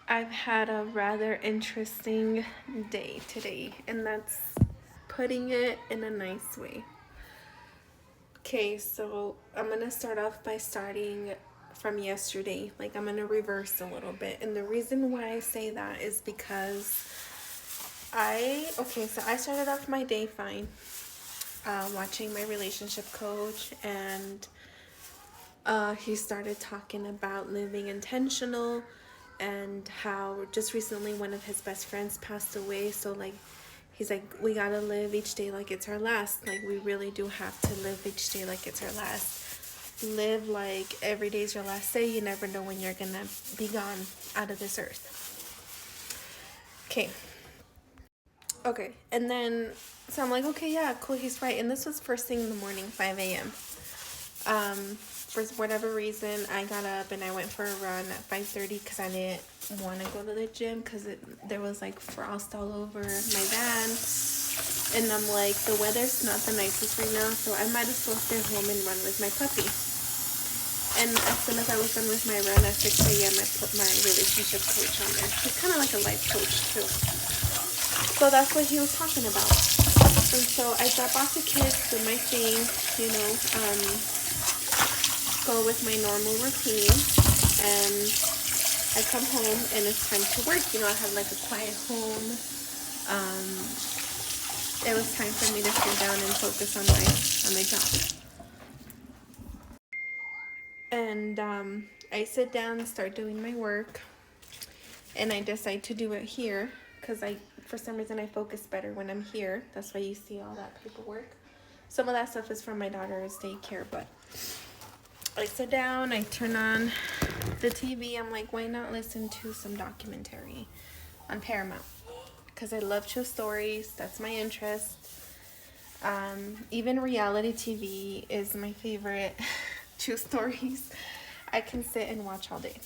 I've had a rather interesting day today, and that's putting it in a nice way. Okay, so I'm gonna start off by starting from yesterday. Like, I'm gonna reverse a little bit. And the reason why I say that is because I started off my day fine, watching my relationship coach, and he started talking about living intentional and how just recently one of his best friends passed away. So, like, he's like, we gotta live each day like it's our last. Like, we really do have to live each day like it's our last. Live like every day's your last day. You never know when you're gonna be gone out of this earth. Okay. Okay. And then, so I'm like, okay, yeah, cool, he's right. And this was first thing in the morning, 5 a.m. For whatever reason, I got up and I went for a run at 5:30 because I didn't want to go to the gym because there was like frost all over my van. And I'm like, the weather's not the nicest right now, so I might as well stay home and run with my puppy. And as soon as I was done with my run at 6 a.m., I put my relationship coach on there. He's kind of like a life coach, too. So that's what he was talking about. And so I drop off the kids, do my thing, you know, go with my normal routine, and I come home and it's time to work. You know, I have like a quiet home. It was time for me to sit down and focus on my job. And I sit down and start doing my work, and I decide to do it here because for some reason I focus better when I'm here. That's why you see all that paperwork. Some of that stuff is from my daughter's daycare, but I sit down, I turn on the TV. I'm like, why not listen to some documentary on Paramount? Because I love true stories. That's my interest. Even reality TV is my favorite. True stories I can sit and watch all day.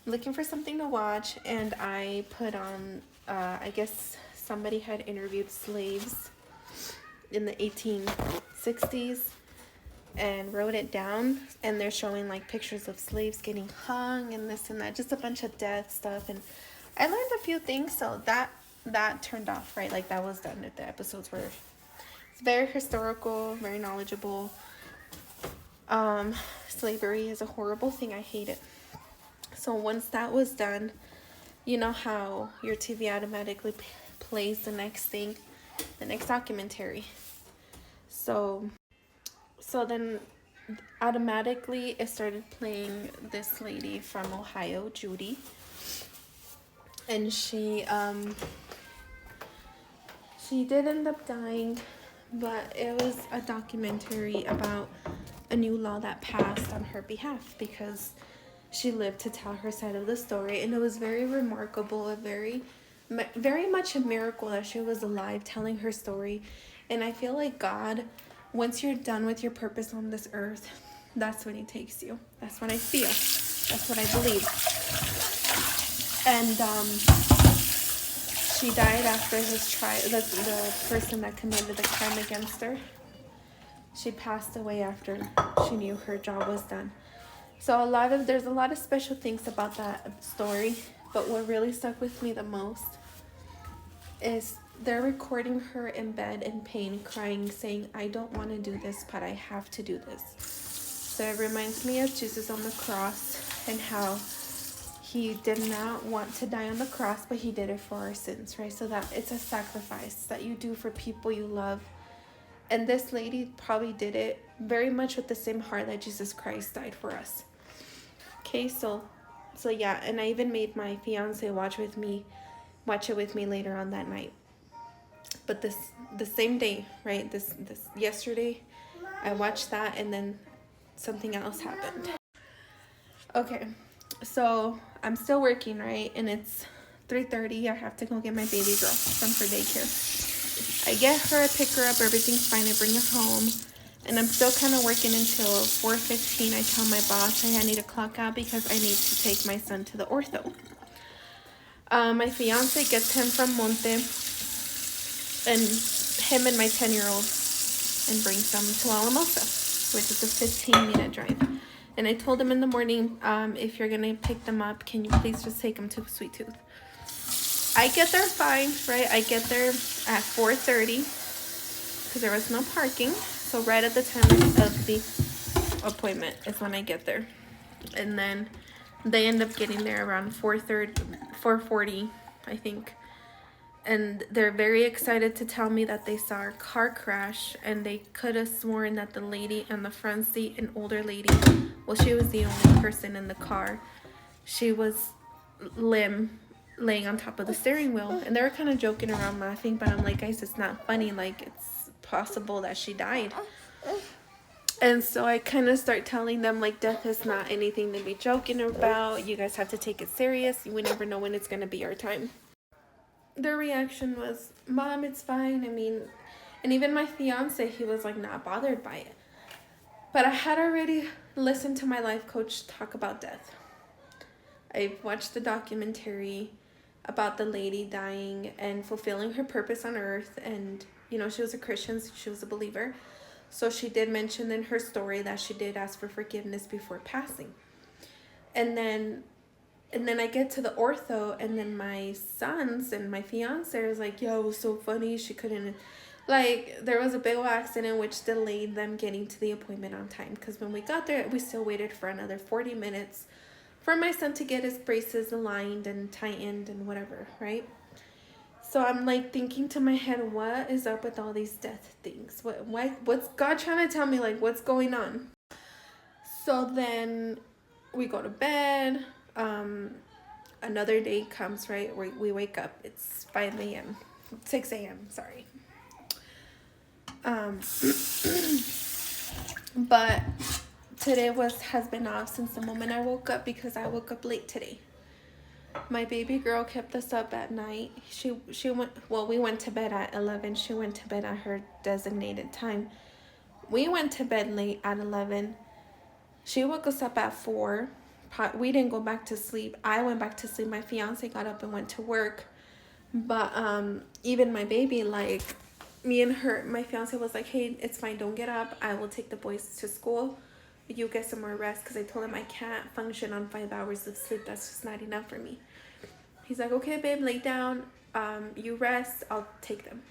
I'm looking for something to watch, and I put on, I guess somebody had interviewed slaves in the 1860s and wrote it down, and they're showing like pictures of slaves getting hung and this and that, just a bunch of death stuff. And I learned a few things, so that turned off, right? Like, that was done. If the episodes were, it's very historical, very knowledgeable. Slavery is a horrible thing. I hate it. So once that was done, you know how your TV automatically plays the next thing, the next documentary. So then automatically it started playing this lady from Ohio, Judy. And she did end up dying, but it was a documentary about a new law that passed on her behalf because she lived to tell her side of the story. And it was very remarkable, very much a miracle that she was alive telling her story. And I feel like God, once you're done with your purpose on this earth, that's when he takes you. That's what I feel. That's what I believe. And she died after his trial. The person that committed the crime against her, she passed away after she knew her job was done. So there's a lot of special things about that story, but what really stuck with me the most is they're recording her in bed in pain, crying, saying, I don't want to do this, but I have to do this. So it reminds me of Jesus on the cross and how he did not want to die on the cross, but he did it for our sins, right? So that it's a sacrifice that you do for people you love. And this lady probably did it very much with the same heart that Jesus Christ died for us. Okay, so yeah, and I even made my fiance watch it with me later on that night. But the same day, right? This yesterday, I watched that, and then something else happened. Okay, so I'm still working, right? And it's 3:30. I have to go get my baby girl from her daycare. I get her, I pick her up, everything's fine. I bring her home, and I'm still kind of working until 4:15. I tell my boss I need to clock out because I need to take my son to the ortho. My fiance gets him from Monte, and him and my 10-year-old, and brings them to Alamosa, which is a 15-minute drive. And I told him in the morning, if you're gonna pick them up, can you please just take them to Sweet Tooth? I get there fine, right? I get there at 4:30 because there was no parking. So right at the time of the appointment is when I get there. And then they end up getting there around 4:30, 4:40, I think. And they're very excited to tell me that they saw a car crash, and they could have sworn that the lady on the front seat, an older lady, well, she was the only person in the car. She was laying on top of the steering wheel, and they were kind of joking around, laughing, but I'm like, guys, it's not funny. Like, it's possible that she died. And so I kind of start telling them, like, death is not anything to be joking about. You guys have to take it serious. We never know when it's going to be our time. Their reaction was, Mom, it's fine. I mean, and even my fiance, he was like not bothered by it. But I had already listened to my life coach talk about death. I watched the documentary about the lady dying and fulfilling her purpose on earth. And, you know, she was a Christian, she was a believer. So she did mention in her story that she did ask for forgiveness before passing. And then I get to the ortho, and then my sons and my fiance was like, yo, it was so funny. She couldn't, like, there was a big old accident which delayed them getting to the appointment on time. Because when we got there, we still waited for another 40 minutes for my son to get his braces aligned and tightened and whatever, right? So I'm like thinking to my head, what is up with all these death things? What's God trying to tell me? Like, what's going on? So then we go to bed. Another day comes, right? We wake up. It's 5 a.m. 6 a.m. Sorry. But today has been off since the moment I woke up, because I woke up late today. My baby girl kept us up at night. She went, well, we went to bed at 11. She went to bed at her designated time. We went to bed late at 11. She woke us up at 4. We didn't go back to sleep. I went back to sleep. My fiance got up and went to work. But even my baby, like, me and her, my fiance was like, hey, it's fine, don't get up. I will take the boys to school. You get some more rest, because I told him I can't function on 5 hours of sleep. That's just not enough for me. He's like, okay, babe, lay down. You rest. I'll take them.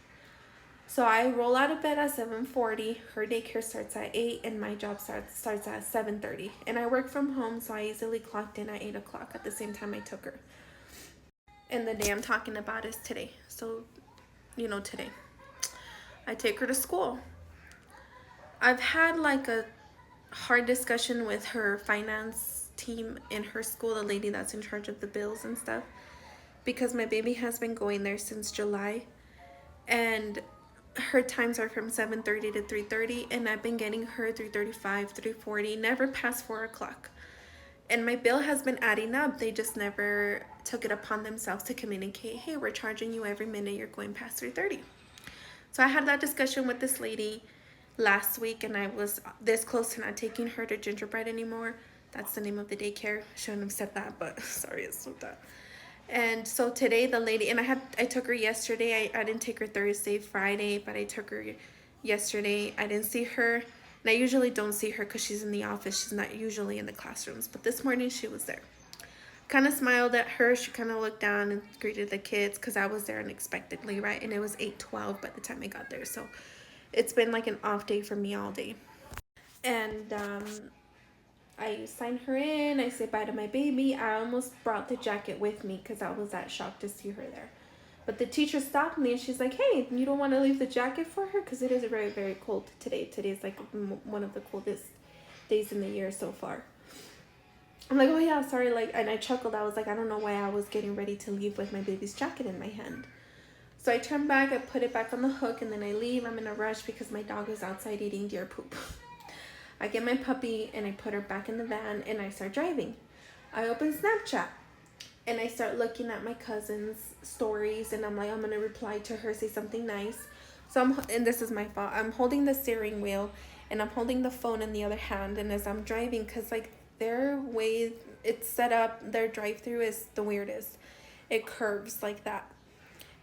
So I roll out of bed at 7:40. Her daycare starts at 8, and my job starts at 7:30. And I work from home, so I easily clocked in at 8 o'clock at the same time I took her. And the day I'm talking about is today. So, you know, today. I take her to school. I've had like a hard discussion with her finance team in her school, the lady that's in charge of the bills and stuff, because my baby has been going there since July, and her times are from 7:30 to 3:30, and I've been getting her 3:35, 3:40, never past 4 o'clock. And my bill has been adding up. They just never took it upon themselves to communicate, hey, we're charging you every minute you're going past 3:30. So I had that discussion with this lady last week, and I was this close to not taking her to Gingerbread anymore. That's the name of the daycare. Shouldn't have said that, but sorry, it's not that. And so today the lady, and I took her yesterday. I didn't take her Thursday, Friday, but I took her yesterday. I didn't see her, and I usually don't see her because she's in the office. She's not usually in the classrooms, but this morning she was there. Kind of smiled at her. She kind of looked down and greeted the kids, because I was there unexpectedly, right? And it was 8:12 by the time I got there, so it's been like an off day for me all day. And I signed her in. I say bye to my baby. I almost brought the jacket with me because I was that shocked to see her there. But the teacher stopped me, and she's like, hey, you don't want to leave the jacket for her? Because it is very, very cold today. Today is like one of the coldest days in the year so far. I'm like, oh yeah, sorry. Like, and I chuckled. I was like, I don't know why I was getting ready to leave with my baby's jacket in my hand. So I turn back, I put it back on the hook, and then I leave. I'm in a rush because my dog is outside eating deer poop. I get my puppy, and I put her back in the van, and I start driving. I open Snapchat, and I start looking at my cousin's stories, and I'm like, I'm going to reply to her, say something nice. So and this is my fault. I'm holding the steering wheel, and I'm holding the phone in the other hand, and as I'm driving, because like their way it's set up, their drive-through is the weirdest. It curves like that.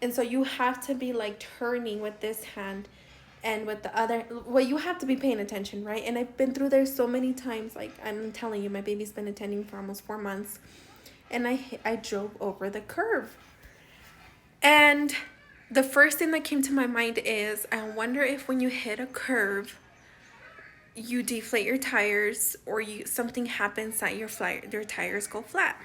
And so you have to be like turning with this hand And with the other, well, you have to be paying attention, right? And I've been through there so many times. Like, I'm telling you, my baby's been attending for almost 4 months, and I drove over the curve. And the first thing that came to my mind is, I wonder if when you hit a curve, you deflate your tires, or something happens that your tires go flat.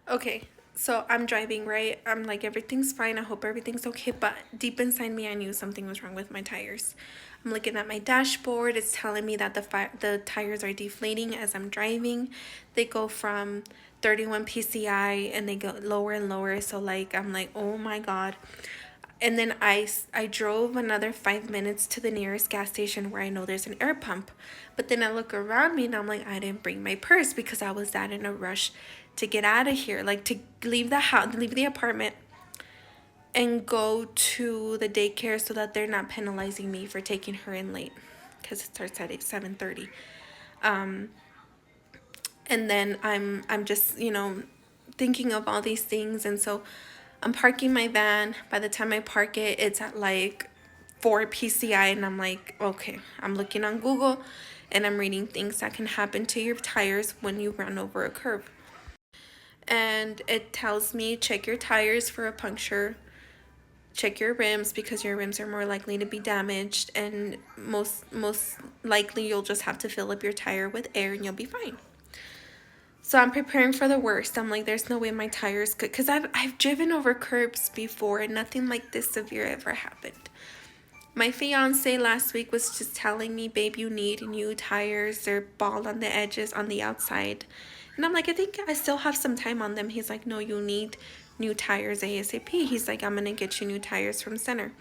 Okay, so I'm driving, right? I'm like, everything's fine. I hope everything's okay. But deep inside me, I knew something was wrong with my tires. I'm looking at my dashboard. It's telling me that the tires are deflating as I'm driving. They go from 31 PSI and they go lower and lower. So like, I'm like, oh my God. And then I drove another 5 minutes to the nearest gas station where I know there's an air pump. But then I look around me and I'm like, I didn't bring my purse because I was that in a rush to get out of here, like to leave the house, leave the apartment, and go to the daycare so that they're not penalizing me for taking her in late, because it starts at 7:30. And then I'm just, thinking of all these things. And so I'm parking my van. By the time I park it, it's at like 4 PSI, and I'm like, okay, I'm looking on Google and I'm reading things that can happen to your tires when you run over a curb. And it tells me, check your tires for a puncture, check your rims because your rims are more likely to be damaged, and most likely you'll just have to fill up your tire with air and you'll be fine. So I'm preparing for the worst. I'm like, there's no way my tires could, because I've driven over curbs before and nothing like this severe ever happened. My fiance last week was just telling me, babe, you need new tires. They're bald on the edges on the outside. And I'm like, I think I still have some time on them. He's like, no, you need new tires ASAP. He's like, I'm going to get you new tires from Center.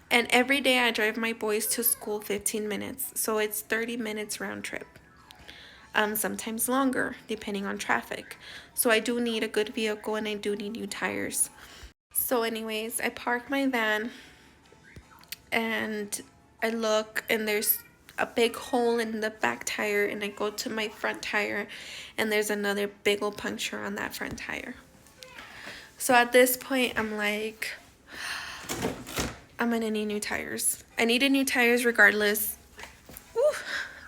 And every day I drive my boys to school 15 minutes. So it's 30 minutes round trip. Sometimes longer, depending on traffic. So I do need a good vehicle and I do need new tires. So anyways, I park my van and I look and there's a big hole in the back tire, and I go to my front tire and there's another big old puncture on that front tire. So at this point, I'm like, I'm gonna need new tires. I needed new tires regardless. Woo.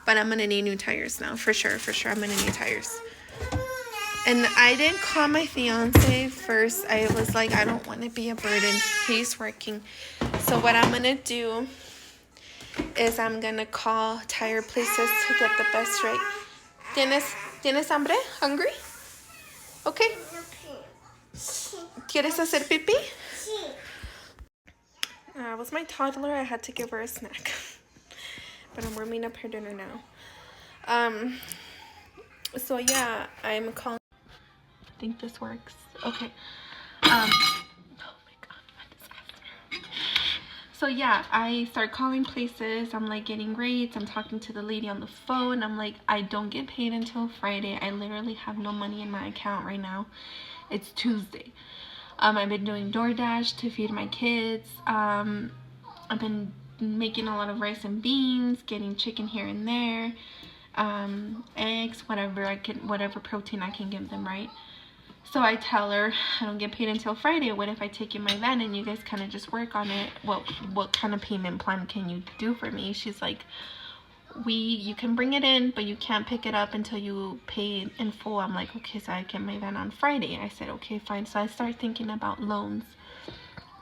But I'm gonna need new tires now, for sure. I'm gonna need tires. And I didn't call my fiance first. I was like, I don't want to be a burden. He's working. So what I'm gonna do is I'm gonna call tire places to get the best rate. ¿Tienes hambre? Hungry? Okay. ¿Quieres hacer pipí? It was my toddler. I had to give her a snack. But I'm warming up her dinner now. So yeah, I'm calling. I think this works. Okay. Oh my God, what a disaster. So yeah, I start calling places. I'm like getting rates. I'm talking to the lady on the phone. I'm like, I don't get paid until Friday. I literally have no money in my account right now. It's Tuesday. I've been doing DoorDash to feed my kids. I've been making a lot of rice and beans, getting chicken here and there, eggs, whatever protein I can give them, right? So I tell her, I don't get paid until Friday. What if I take in my van and you guys kind of just work on it? What kind of payment plan can you do for me? She's like, you can bring it in, but you can't pick it up until you pay in full. I'm like, okay, so I get my van on Friday. I said, okay, fine. So I start thinking about loans.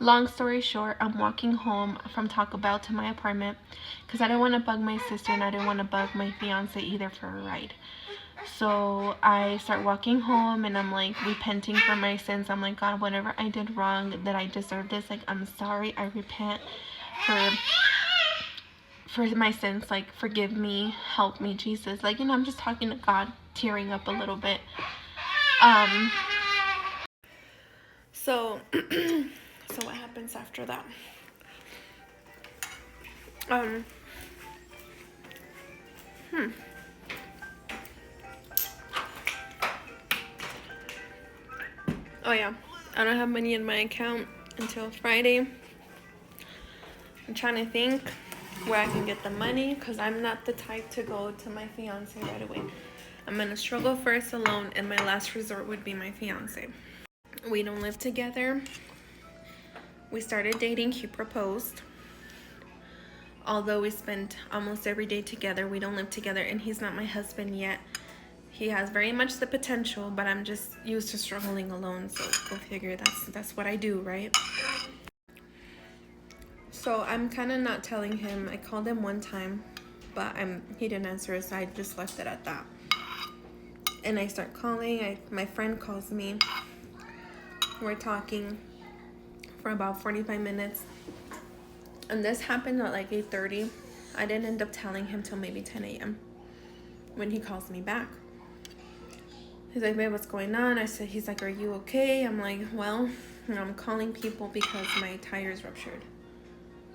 Long story short, I'm walking home from Taco Bell to my apartment because I didn't want to bug my sister and I didn't want to bug my fiance either for a ride. So I start walking home and I'm like repenting for my sins. I'm like, God, whatever I did wrong that I deserve this, like, I'm sorry. I repent for my sins. Like, forgive me, help me, Jesus. Like, I'm just talking to God, tearing up a little bit. So what happens after that? Oh yeah, I don't have money in my account until Friday. I'm trying to think where I can get the money because I'm not the type to go to my fiance right away. I'm gonna struggle first alone, and my last resort would be my fiance. We don't live together. We started dating. He proposed. although we spend almost every day together, we don't live together, and he's not my husband yet. He has very much the potential, but I'm just used to struggling alone, so go figure. That's what I do, right? So I'm kind of not telling him. I called him one time, but he didn't answer, so I just left it at that. And I start calling. My friend calls me. We're talking for about 45 minutes. And this happened at like 8:30. I didn't end up telling him till maybe 10 a.m. when he calls me back. He's like, babe, what's going on? He's like, are you okay? I'm like, well, I'm calling people because my tires ruptured.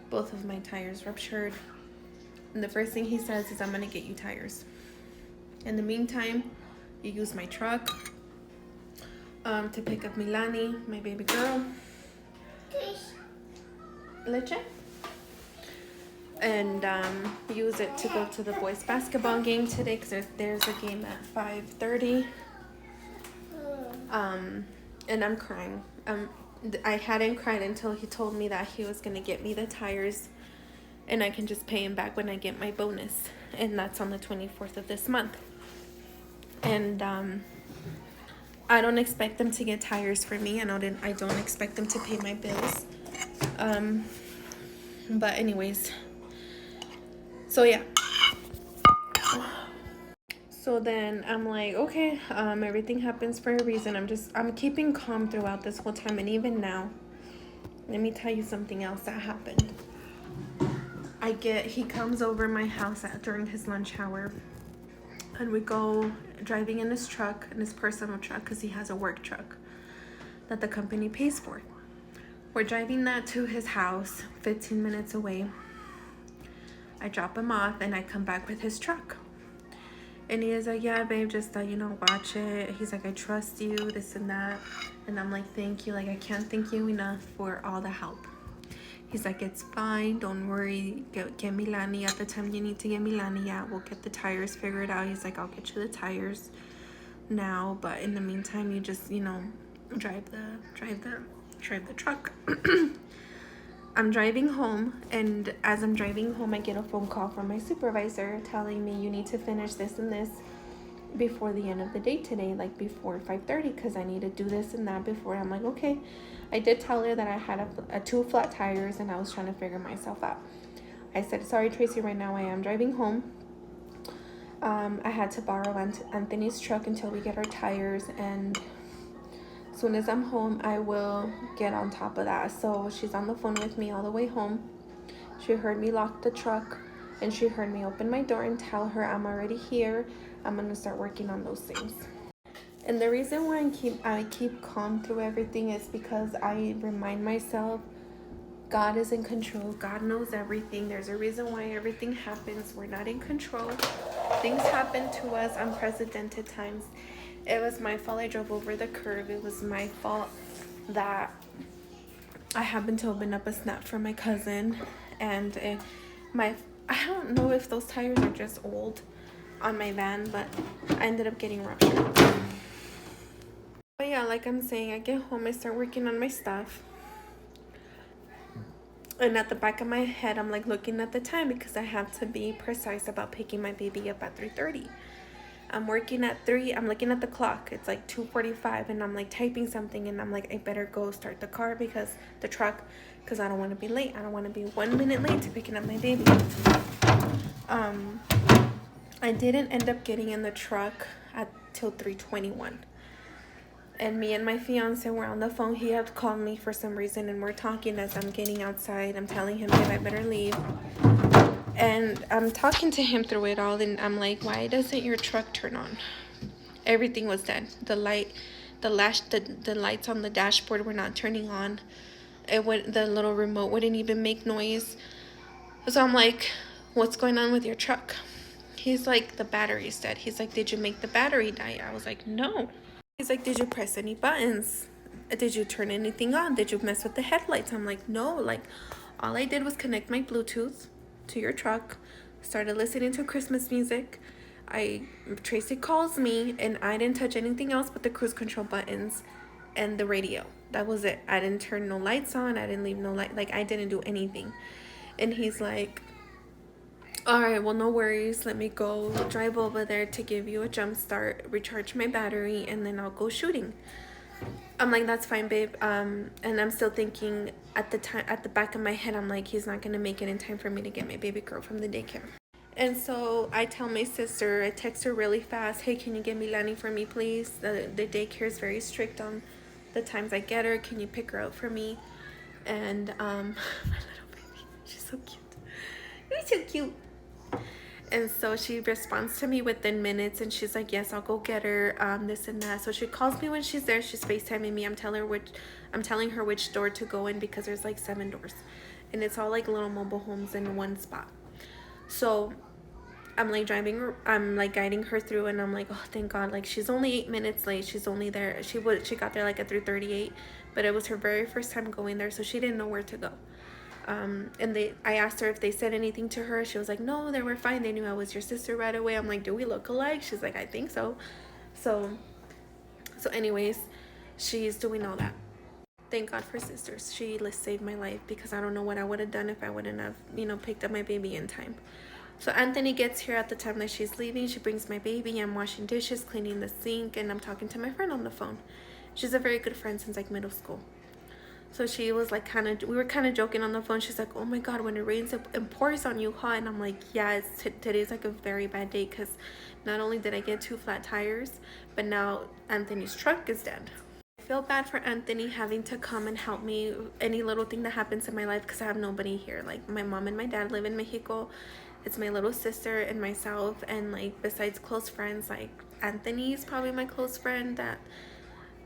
Both of my tires ruptured. And the first thing he says is, I'm going to get you tires. In the meantime, you use my truck to pick up Milani, my baby girl. Leche? And use it to go to the boys basketball game today because there's a game at 5:30. And I'm crying. I hadn't cried until he told me that he was going to get me the tires and I can just pay him back when I get my bonus. And that's on the 24th of this month. And I don't expect them to get tires for me. I don't expect them to pay my bills. But anyways. So yeah. So then I'm like, okay, everything happens for a reason. I'm keeping calm throughout this whole time. And even now, let me tell you something else that happened. He comes over my house during his lunch hour. And we go driving in his truck, in his personal truck, because he has a work truck that the company pays for. We're driving that to his house, 15 minutes away. I drop him off and I come back with his truck. And he is like, yeah, babe, just, watch it. He's like, I trust you, this and that. And I'm like, thank you. Like, I can't thank you enough for all the help. He's like, it's fine. Don't worry. Get Milani at the time you need to get Milani. Yeah, we'll get the tires figured out. He's like, I'll get you the tires now. But in the meantime, you just, drive the truck. I'm driving home, and as I'm driving home, I get a phone call from my supervisor telling me you need to finish this and this before the end of the day today, like before 5:30, because I need to do this and that before. I'm like, okay. I did tell her that I had two flat tires and I was trying to figure myself out. I said, sorry, Tracy, right now I am driving home. I had to borrow Anthony's truck until we get our tires, and as soon as I'm home, I will get on top of that. So she's on the phone with me all the way home. She heard me lock the truck, and she heard me open my door and tell her I'm already here. I'm going to start working on those things. And the reason why I keep calm through everything is because I remind myself God is in control. God knows everything. There's a reason why everything happens. We're not in control. Things happen to us unprecedented times. It was my fault I drove over the curb. It was my fault that I happened to open up a snap for my cousin. And I don't know if those tires are just old on my van, but I ended up getting ruptured. But yeah, like I'm saying, I get home, I start working on my stuff. And at the back of my head, I'm like looking at the time because I have to be precise about picking my baby up at 3:30. I'm working at 3. I'm looking at the clock. It's like 2:45, and I'm like typing something, and I'm like, I better go start the car because I don't want to be late. I don't want to be 1 minute late to picking up my baby. I didn't end up getting in the truck till 3:21. And me and my fiance were on the phone. He had called me for some reason, and we're talking as I'm getting outside. I'm telling him that I better leave. And I'm talking to him through it all, and I'm like, why doesn't your truck turn on? Everything was dead. The lights on the dashboard were not turning on. The little remote wouldn't even make noise. So I'm like, what's going on with your truck? He's like, the battery's dead. He's like, did you make the battery die? I was like, no. He's like, did you press any buttons? Did you turn anything on? Did you mess with the headlights? I'm like, no. Like, all I did was connect my Bluetooth to your truck, started listening to Christmas music. Tracy calls me, and I didn't touch anything else but the cruise control buttons and the radio. That was it. I didn't turn no lights on. I didn't leave no light. Like, I didn't do anything. And he's like, All right, well, no worries. Let me go drive over there to give you a jump start, recharge my battery, and then I'll go shooting. I'm like, that's fine, babe. And I'm still thinking at the time, at the back of my head, I'm like, he's not gonna make it in time for me to get my baby girl from the daycare. And so I tell my sister, I text her really fast, hey, can you get me Lani for me, please? The daycare is very strict on the times I get her. Can you pick her up for me? And my little baby, she's so cute. She's so cute. And so she responds to me within minutes, and she's like, yes, I'll go get her, this and that. So she calls me when she's there. She's FaceTiming me. I'm telling her which door to go in, because there's like 7 doors, and it's all like little mobile homes in one spot. So I'm like guiding her through, and I'm like, oh, thank God. Like, she's only 8 minutes late. She's only there. She got there like at 3:38, but it was her very first time going there, so she didn't know where to go. And I asked her if they said anything to her. She was like, no, they were fine. They knew I was your sister right away. I'm like, do we look alike? She's like, I think so. So anyways, she's doing all that. Thank God for sisters. She saved my life, because I don't know what I would have done if I wouldn't have, picked up my baby in time. So Anthony gets here at the time that she's leaving. She brings my baby. I'm washing dishes, cleaning the sink, and I'm talking to my friend on the phone. She's a very good friend since like middle school. So she was like, we were kind of joking on the phone. She's like, oh my God, when it rains, it pours on you, huh? And I'm like, yeah, today's like a very bad day, because not only did I get 2 flat tires, but now Anthony's truck is dead. I feel bad for Anthony having to come and help me any little thing that happens in my life, because I have nobody here. Like, my mom and my dad live in Mexico. It's my little sister and myself, and like besides close friends, like Anthony's probably my close friend that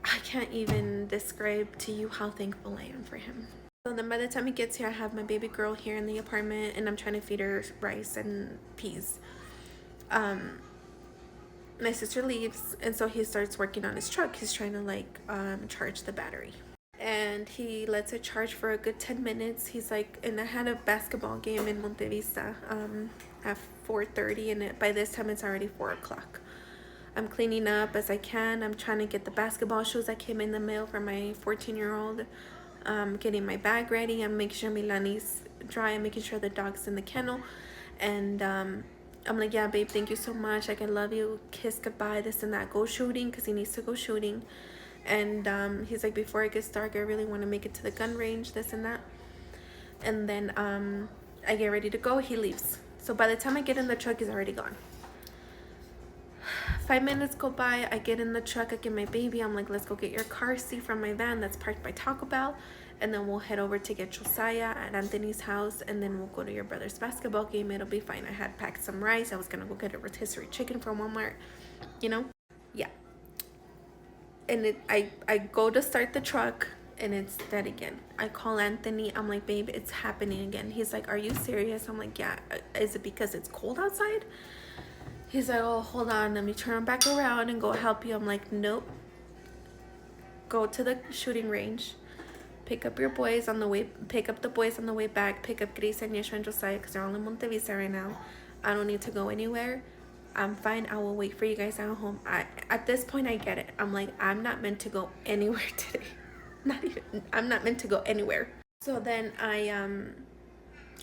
I can't even describe to you how thankful I am for him. So then by the time he gets here, I have my baby girl here in the apartment, and I'm trying to feed her rice and peas. My sister leaves, and so he starts working on his truck. He's trying to like charge the battery, and he lets it charge for a good 10 minutes. He's like, and I had a basketball game in Montevista at 4:30, and by this time it's already 4 o'clock. I'm cleaning up as I can. I'm trying to get the basketball shoes that came in the mail for my 14-year-old. Getting my bag ready. I'm making sure Milani's dry. I'm making sure the dog's in the kennel. And I'm like, yeah, babe, thank you so much. Like, I love you. Kiss goodbye, this and that. Go shooting, because he needs to go shooting. And he's like, before it gets dark, I really want to make it to the gun range, this and that. And then I get ready to go. He leaves. So by the time I get in the truck, he's already gone. 5 minutes go by. I get in the truck. I get my baby. I'm like, let's go get your car seat from my van that's parked by Taco Bell, and then we'll head over to get Josiah at Anthony's house, and then we'll go to your brother's basketball game. It'll be fine. I had packed some rice. I was gonna go get a rotisserie chicken from Walmart, yeah. And I go to start the truck, and it's dead again. I call Anthony. I'm like, babe, it's happening again. He's like, are you serious? I'm like, yeah. Is it because it's cold outside? He's like, oh, hold on, let me turn back around and go help you. I'm like, nope. Go to the shooting range. Pick up the boys on the way back. Pick up Grace and Yeshua and Josiah, because they're all in Montevista right now. I don't need to go anywhere. I'm fine. I will wait for you guys at home. At this point, I get it. I'm like, I'm not meant to go anywhere today. I'm not meant to go anywhere. So then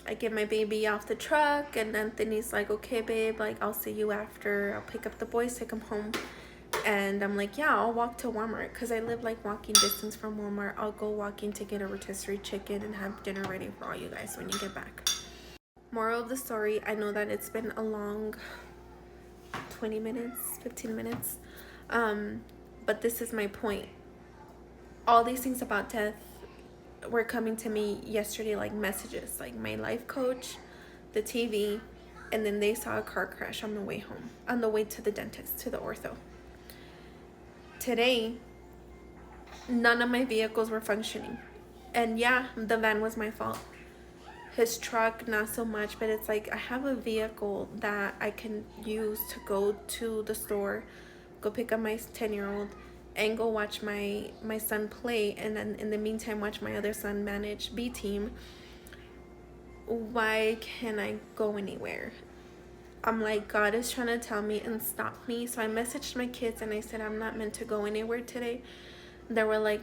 I get my baby off the truck, and Anthony's like, okay, babe, like, I'll see you after. I'll pick up the boys, take them home. And I'm like, yeah, I'll walk to Walmart, because I live like walking distance from Walmart. I'll go walking to get a rotisserie chicken and have dinner ready for all you guys when you get back. Moral of the story, I know that it's been a long 20 minutes, 15 minutes. But this is my point. All these things about death were coming to me yesterday, like messages, like my life coach, the TV, and then they saw a car crash on the way home, on the way to the dentist, to the ortho. Today, none of my vehicles were functioning. And yeah, the van was my fault. His truck, not so much, but it's like I have a vehicle that I can use to go to the store, go pick up my 10-year-old, and go watch my son play, and then in the meantime watch my other son manage B team. Why can't I go anywhere? I'm like, God is trying to tell me and stop me. So I messaged my kids and I said, I'm not meant to go anywhere today. They were like,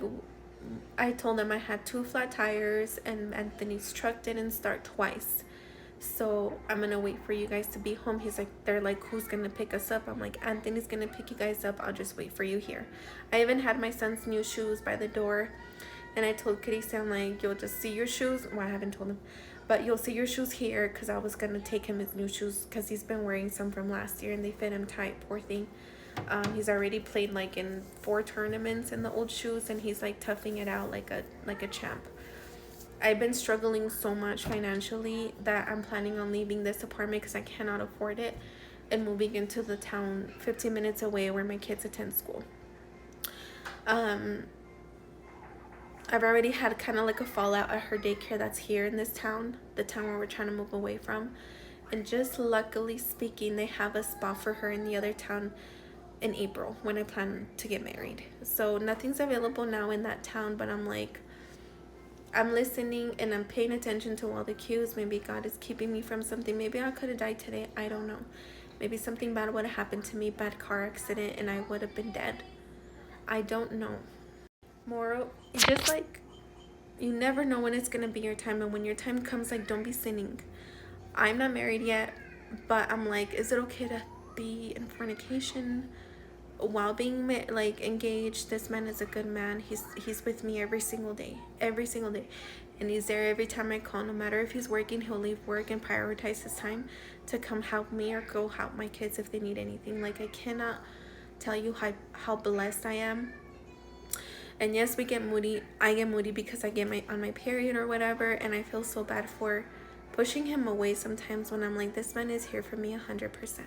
I told them I had 2 flat tires and Anthony's truck didn't start twice. So I'm gonna wait for you guys to be home. He's like, they're like, who's gonna pick us up? I'm like, Anthony's gonna pick you guys up. I'll just wait for you here. I even had my son's new shoes by the door, and I told Khaleesi, I'm like, you'll just see your shoes. Well, I haven't told him, but you'll see your shoes here, because I was gonna take him his new shoes because he's been wearing some from last year and they fit him tight. Poor thing. He's already played like in 4 tournaments in the old shoes, and he's like toughing it out like a champ. I've been struggling so much financially that I'm planning on leaving this apartment because I cannot afford it, and moving into the town 15 minutes away where my kids attend school. I've already had kind of like a fallout at her daycare that's here in this town, the town where we're trying to move away from. And just luckily speaking, they have a spot for her in the other town in April when I plan to get married. So nothing's available now in that town, but I'm like, I'm listening and I'm paying attention to all the cues. Maybe God is keeping me from something. Maybe I could have died today. I don't know. Maybe something bad would have happened to me, bad car accident, and I would have been dead. I don't know. Moral, just like, you never know when it's going to be your time. And when your time comes, like, don't be sinning. I'm not married yet, but I'm like, is it okay to be in fornication while being like engaged? This man is a good man. He's with me every single day, and he's there every time I call. No matter if he's working, he'll leave work and prioritize his time to come help me or go help my kids if they need anything. Like, I cannot tell you how blessed I am. And yes, we get moody. I get moody because I get on my period or whatever, and I feel so bad for pushing him away sometimes when I'm like, this man is here for me 100%.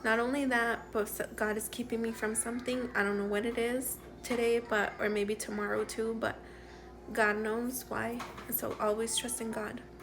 Not only that, but God is keeping me from something. I don't know what it is today, or maybe tomorrow too, but God knows why. So always trust in God.